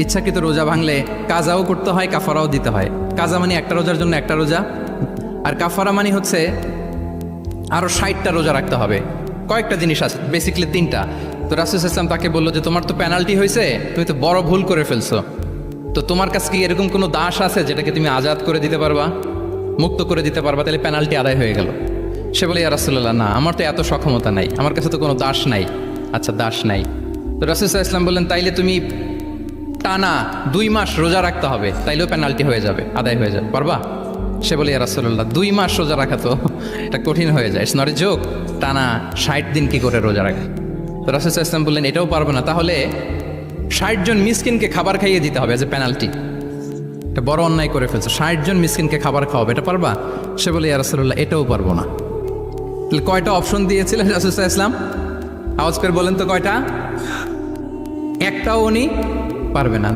ইচ্ছাকৃত রোজা ভাঙলে কাজাও করতে হয়, কাফারাও দিতে হয়। কাজা মানে একটা রোজার জন্য একটা রোজা, আর কাফারা মানে হচ্ছে আরো 60টা রোজা রাখতে হবে। কয়েকটা জিনিস আছে, বেসিক্যালি 3টা। তো রাসূল ইসলাম তাকে বললো যে তোমার তো পেনাল্টি হয়েছে, তুমি তো বড় ভুল করে ফেলছো, তো তোমার কাছে কি এরকম কোনো দাস আছে যেটাকে তুমি আজাদ করে দিতে পারবা, মুক্ত করে দিতে পারবা, তাহলে পেনাল্টি আদায় হয়ে গেল। সে বলে ইয়া রাসূলুল্লাহ, না, আমার তো এত সক্ষমতা নাই, আমার কাছে তো কোনো দাস নাই। আচ্ছা, দাস নাই। তো রাসূল ইসলাম বললেন তাইলে তুমি টানা 2 মাস রোজা রাখতে হবে, তাইলেও পেনাল্টি হয়ে যাবে, আদায় হয়ে যাবে, পারবা? সে বলে ইয়া রাসূলুল্লাহ, 2 মাস রোজা রাখা তো এটা কঠিন হয়ে যায়, ইটস নট এ জোক। টানা 60 দিন কি করে রোজা রাখা? তো রাসূল ইসলাম বললেন এটাও পারবে না, তাহলে 60 জন মিসকিনকে খাবার খাইয়ে দিতে হবে এজ এ পেনাল্টি। এটা বড় অন্যায় করে ফেলছো, 60 জন মিসকিনকে খাবার খাওয়াবে, এটা পারবা? সে বলে ইয়া রাসূলুল্লাহ, এটাও পারবো না। তাহলে কয়টা অপশন দিয়েছিলেন রাসূল ইসলাম? আওয়াজ করে বলেন তো কয়টা? একটাও উনি পারবে না।